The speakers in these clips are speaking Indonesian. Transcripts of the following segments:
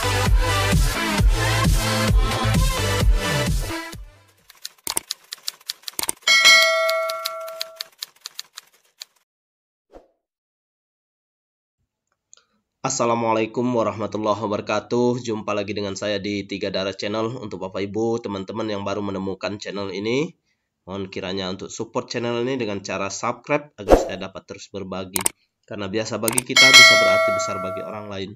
Assalamualaikum warahmatullahi wabarakatuh. Jumpa lagi dengan saya di Tiga Darah Channel. Untuk Bapak Ibu, teman-teman yang baru menemukan channel ini, mohon kiranya untuk support channel ini dengan cara subscribe agar saya dapat terus berbagi. Karena biasa bagi kita bisa berarti besar bagi orang lain.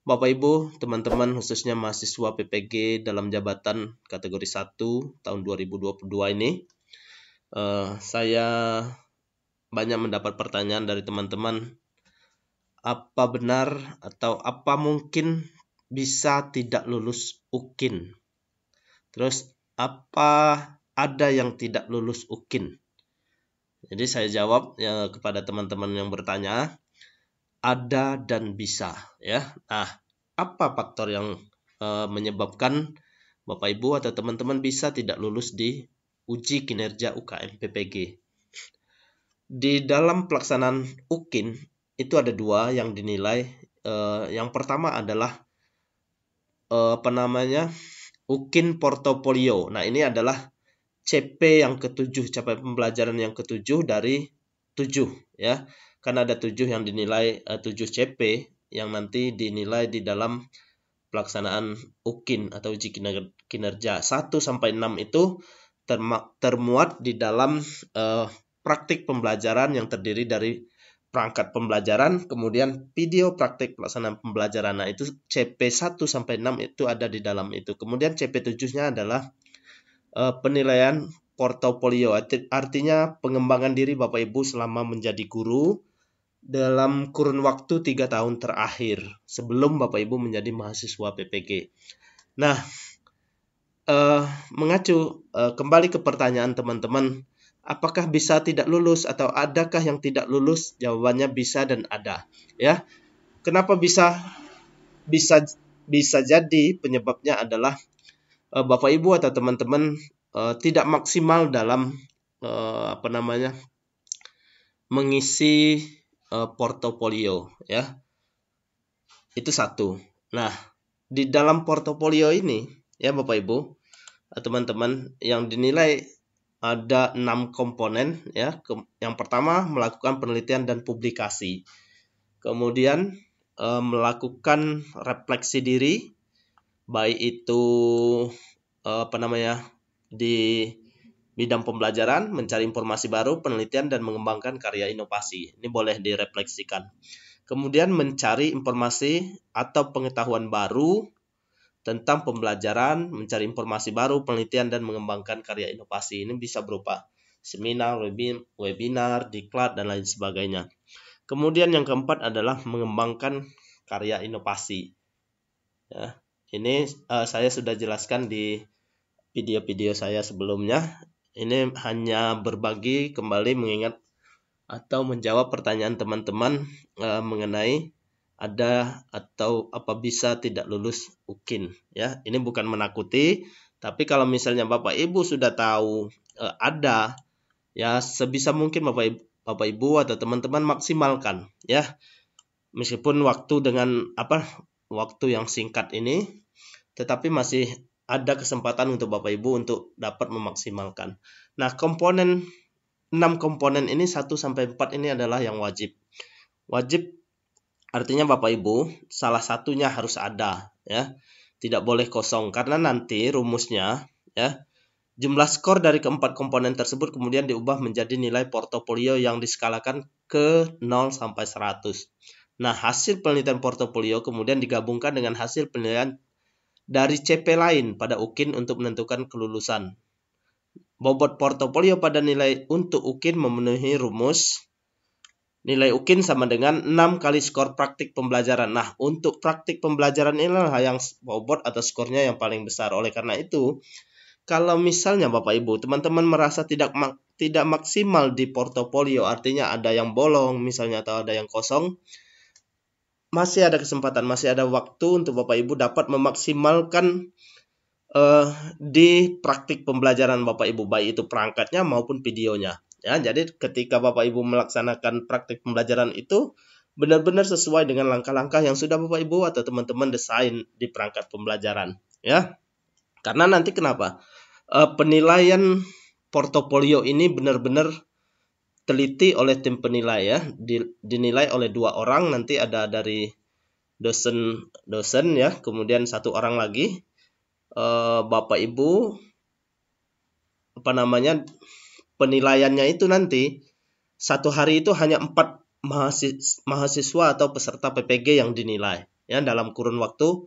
Bapak Ibu, teman-teman khususnya mahasiswa PPG dalam jabatan kategori 1 tahun 2022 ini, saya banyak mendapat pertanyaan dari teman-teman. Apa benar atau apa mungkin bisa tidak lulus UKIN? Terus apa ada yang tidak lulus UKIN? Jadi saya jawab ya, kepada teman-teman yang bertanya, ada dan bisa ya. Nah, apa faktor yang menyebabkan Bapak Ibu atau teman-teman bisa tidak lulus di uji kinerja UKM PPG? Di dalam pelaksanaan UKIN itu ada dua yang dinilai. Yang pertama adalah UKIN portofolio. Nah, ini adalah CP yang ketujuh, capaian pembelajaran yang ketujuh dari 7 ya. Karena ada 7 yang dinilai, 7 CP yang nanti dinilai di dalam pelaksanaan UKIN atau uji kinerja. 1 sampai 6 itu termuat di dalam praktik pembelajaran yang terdiri dari perangkat pembelajaran, kemudian video praktik pelaksanaan pembelajaran. Nah, itu CP 1 sampai 6 itu ada di dalam itu. Kemudian CP 7-nya adalah penilaian portofolio. Artinya pengembangan diri Bapak Ibu selama menjadi guru dalam kurun waktu 3 tahun terakhir sebelum Bapak Ibu menjadi mahasiswa PPG. Nah, mengacu kembali ke pertanyaan teman-teman, apakah bisa tidak lulus atau adakah yang tidak lulus? Jawabannya bisa dan ada. Ya, kenapa bisa jadi penyebabnya adalah Bapak Ibu atau teman-teman tidak maksimal dalam mengisi portofolio. Ya, itu satu. Nah, di dalam portofolio ini ya Bapak Ibu, teman-teman, yang dinilai ada 6 komponen ya. Yang pertama melakukan penelitian dan publikasi. Kemudian melakukan refleksi diri, baik itu di bidang pembelajaran, mencari informasi baru, penelitian dan mengembangkan karya inovasi. Ini boleh direfleksikan. Kemudian mencari informasi atau pengetahuan baru tentang pembelajaran, mencari informasi baru, penelitian, dan mengembangkan karya inovasi. Ini bisa berupa seminar, webinar, diklat, dan lain sebagainya. Kemudian yang keempat adalah mengembangkan karya inovasi. Ya, ini saya sudah jelaskan di video-video saya sebelumnya. Ini hanya berbagi kembali, mengingat atau menjawab pertanyaan teman-teman mengenai ada atau apa bisa tidak lulus UKIN ya. Ini bukan menakuti, tapi kalau misalnya Bapak Ibu sudah tahu ada ya, sebisa mungkin Bapak Ibu atau teman-teman maksimalkan ya. Meskipun waktu yang singkat ini, tetapi masih ada kesempatan untuk Bapak Ibu untuk dapat memaksimalkan. Nah, 6 komponen ini 1 sampai 4 ini adalah yang wajib. Wajib artinya Bapak Ibu salah satunya harus ada ya. Tidak boleh kosong, karena nanti rumusnya ya, jumlah skor dari keempat komponen tersebut kemudian diubah menjadi nilai portofolio yang diskalakan ke 0 sampai 100. Nah, hasil penelitian portofolio kemudian digabungkan dengan hasil penilaian dari CP lain pada UKIN untuk menentukan kelulusan. Bobot portofolio pada nilai untuk UKIN memenuhi rumus nilai UKIN sama dengan 6 kali skor praktik pembelajaran. Nah, untuk praktik pembelajaran inilah yang bobot atau skornya yang paling besar. Oleh karena itu, kalau misalnya Bapak Ibu, teman-teman merasa tidak maksimal di portofolio, artinya ada yang bolong misalnya atau ada yang kosong, masih ada kesempatan, masih ada waktu untuk Bapak Ibu dapat memaksimalkan di praktik pembelajaran Bapak Ibu, baik itu perangkatnya maupun videonya. Ya, jadi ketika Bapak Ibu melaksanakan praktik pembelajaran itu, benar-benar sesuai dengan langkah-langkah yang sudah Bapak Ibu atau teman-teman desain di perangkat pembelajaran, ya. Karena nanti kenapa? Penilaian portofolio ini benar-benar teliti oleh tim penilai, ya. Dinilai oleh 2 orang, nanti ada dari dosen ya, kemudian 1 orang lagi Bapak Ibu penilaiannya itu nanti 1 hari itu hanya 4 mahasiswa atau peserta PPG yang dinilai, ya, dalam kurun waktu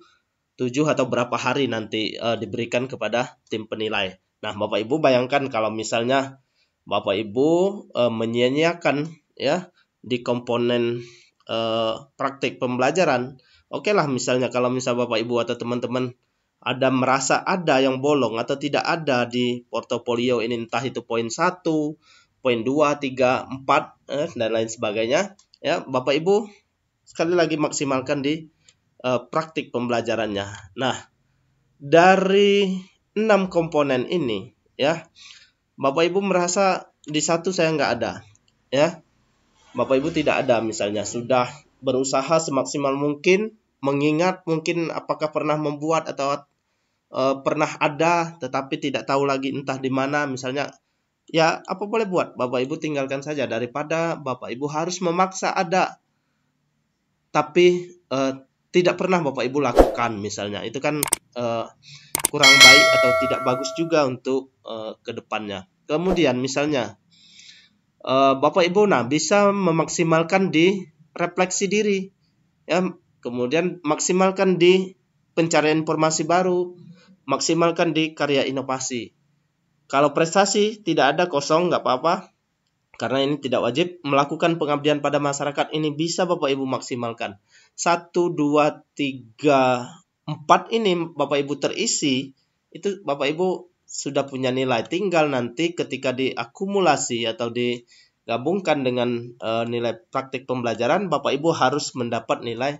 7 atau berapa hari nanti diberikan kepada tim penilai. Nah, Bapak Ibu bayangkan kalau misalnya Bapak Ibu menyia-nyiakan, ya, di komponen praktik pembelajaran. Oke lah, misalnya kalau Bapak Ibu atau teman-teman merasa ada yang bolong atau tidak ada di portofolio ini, entah itu poin 1, poin 2, 3, 4 dan lain sebagainya, ya, Bapak Ibu sekali lagi maksimalkan di praktik pembelajarannya. Nah, dari 6 komponen ini, ya, Bapak Ibu merasa di satu saya nggak ada, ya, Bapak Ibu tidak ada, misalnya sudah berusaha semaksimal mungkin mengingat, mungkin apakah pernah membuat atau pernah ada tetapi tidak tahu lagi entah di mana, misalnya, ya, apa boleh buat, Bapak Ibu tinggalkan saja daripada Bapak Ibu harus memaksa ada tapi tidak pernah Bapak Ibu lakukan, misalnya. Itu kan kurang baik atau tidak bagus juga untuk ke depannya. Kemudian misalnya Bapak Ibu bisa memaksimalkan di refleksi diri, ya, kemudian maksimalkan di pencarian informasi baru, maksimalkan di karya inovasi. Kalau prestasi tidak ada, kosong, nggak apa-apa, karena ini tidak wajib. Melakukan pengabdian pada masyarakat ini bisa Bapak Ibu maksimalkan. 1, 2, 3, 4 ini Bapak Ibu terisi, itu Bapak Ibu sudah punya nilai. Tinggal nanti ketika diakumulasi atau digabungkan dengan nilai praktik pembelajaran, Bapak Ibu harus mendapat nilai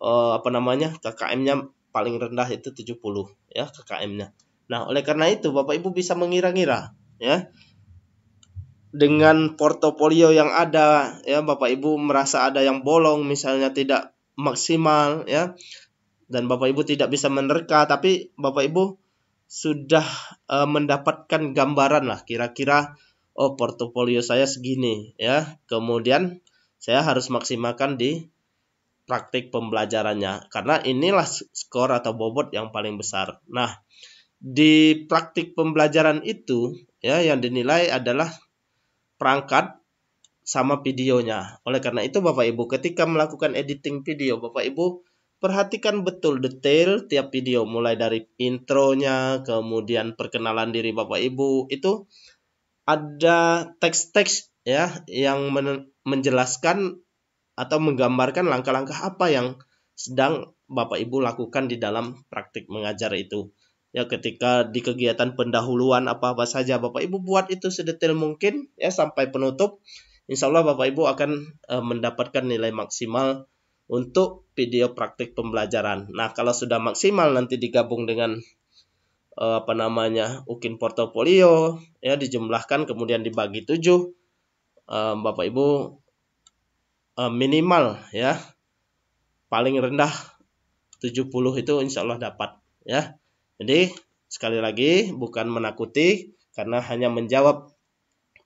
KKM-nya paling rendah itu 70, ya, KKM-nya. Nah, oleh karena itu Bapak Ibu bisa mengira-ngira, ya, dengan portofolio yang ada, ya, Bapak Ibu merasa ada yang bolong, misalnya tidak maksimal, ya, dan Bapak Ibu tidak bisa menerka, tapi Bapak Ibu sudah mendapatkan gambaran lah kira-kira, oh, portofolio saya segini, ya, kemudian saya harus maksimalkan di praktik pembelajarannya, karena inilah skor atau bobot yang paling besar. Nah, di praktik pembelajaran itu, ya, yang dinilai adalah perangkat sama videonya. Oleh karena itu Bapak Ibu ketika melakukan editing video, Bapak Ibu perhatikan betul detail tiap video, mulai dari intronya, kemudian perkenalan diri Bapak Ibu, itu ada teks-teks, ya, yang menjelaskan atau menggambarkan langkah-langkah apa yang sedang Bapak Ibu lakukan di dalam praktik mengajar itu. Ya, ketika di kegiatan pendahuluan apa-apa saja Bapak Ibu buat itu sedetail mungkin, ya, sampai penutup. Insya Allah Bapak Ibu akan mendapatkan nilai maksimal untuk video praktik pembelajaran. Nah, kalau sudah maksimal nanti digabung dengan UKIN portofolio, ya, dijumlahkan kemudian dibagi 7, Bapak Ibu minimal, ya, paling rendah 70 itu insya Allah dapat, ya. Jadi sekali lagi bukan menakuti, karena hanya menjawab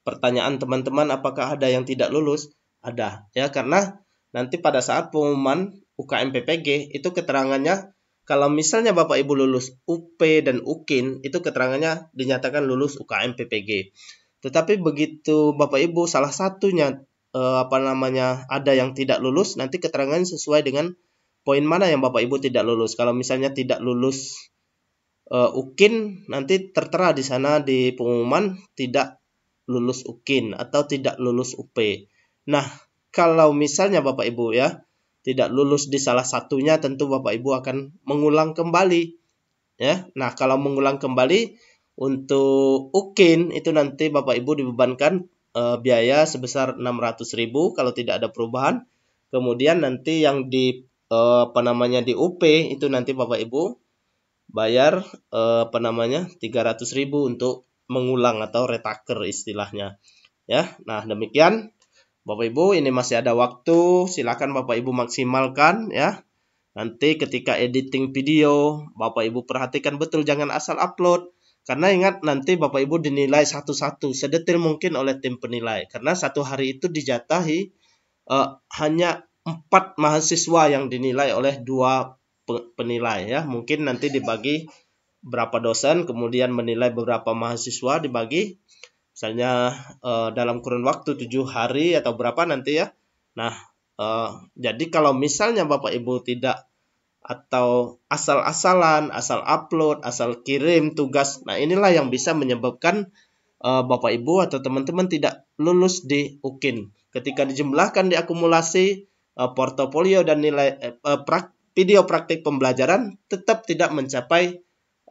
pertanyaan teman-teman apakah ada yang tidak lulus. Ada, ya, karena nanti pada saat pengumuman UKM PPG itu keterangannya, kalau misalnya Bapak Ibu lulus UP dan UKIN, itu keterangannya dinyatakan lulus UKM PPG. Tetapi begitu Bapak Ibu salah satunya ada yang tidak lulus, nanti keterangannya sesuai dengan poin mana yang Bapak Ibu tidak lulus. Kalau misalnya tidak lulus UKIN, nanti tertera di sana di pengumuman tidak lulus UKIN atau tidak lulus UP. Nah, kalau misalnya Bapak Ibu, ya, tidak lulus di salah satunya, tentu Bapak Ibu akan mengulang kembali, ya. Nah, kalau mengulang kembali untuk UKIN itu nanti Bapak Ibu dibebankan biaya sebesar 600.000 kalau tidak ada perubahan. Kemudian nanti yang di di UP itu nanti Bapak Ibu bayar 300.000 untuk mengulang atau retaker istilahnya, ya. Nah, demikian Bapak Ibu, ini masih ada waktu, silakan Bapak Ibu maksimalkan ya. Nanti ketika editing video, Bapak Ibu perhatikan betul, jangan asal upload. Karena ingat, nanti Bapak Ibu dinilai satu-satu, sedetil mungkin oleh tim penilai. Karena satu hari itu dijatahi hanya 4 mahasiswa yang dinilai oleh 2 penilai ya. Mungkin nanti dibagi berapa dosen, kemudian menilai beberapa mahasiswa, dibagi misalnya dalam kurun waktu 7 hari atau berapa nanti ya. Nah, jadi kalau misalnya Bapak Ibu tidak atau asal-asalan, asal upload, asal kirim tugas, nah inilah yang bisa menyebabkan Bapak Ibu atau teman-teman tidak lulus di UKIN. Ketika dijumlahkan, diakumulasi portofolio dan nilai video praktik pembelajaran tetap tidak mencapai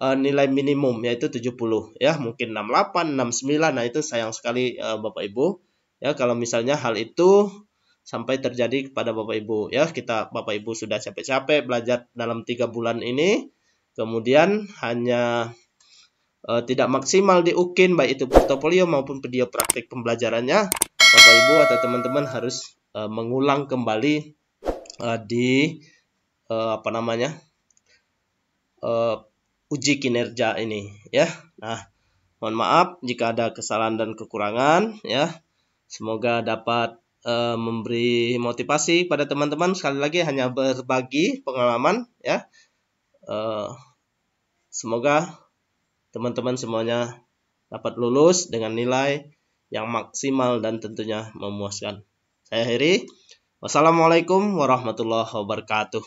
nilai minimum, yaitu 70 ya, mungkin 68, 69. Nah, itu sayang sekali Bapak Ibu ya, kalau misalnya hal itu sampai terjadi kepada Bapak Ibu ya. Bapak Ibu sudah capek-capek belajar dalam 3 bulan ini, kemudian hanya tidak maksimal di UKIN, baik itu portofolio maupun video praktik pembelajarannya. Bapak Ibu atau teman-teman harus mengulang kembali di uji kinerja ini ya. Nah, mohon maaf jika ada kesalahan dan kekurangan ya. Semoga dapat memberi motivasi pada teman-teman. Sekali lagi hanya berbagi pengalaman ya. Semoga teman-teman semuanya dapat lulus dengan nilai yang maksimal dan tentunya memuaskan. Saya Heri. Wassalamualaikum warahmatullahi wabarakatuh.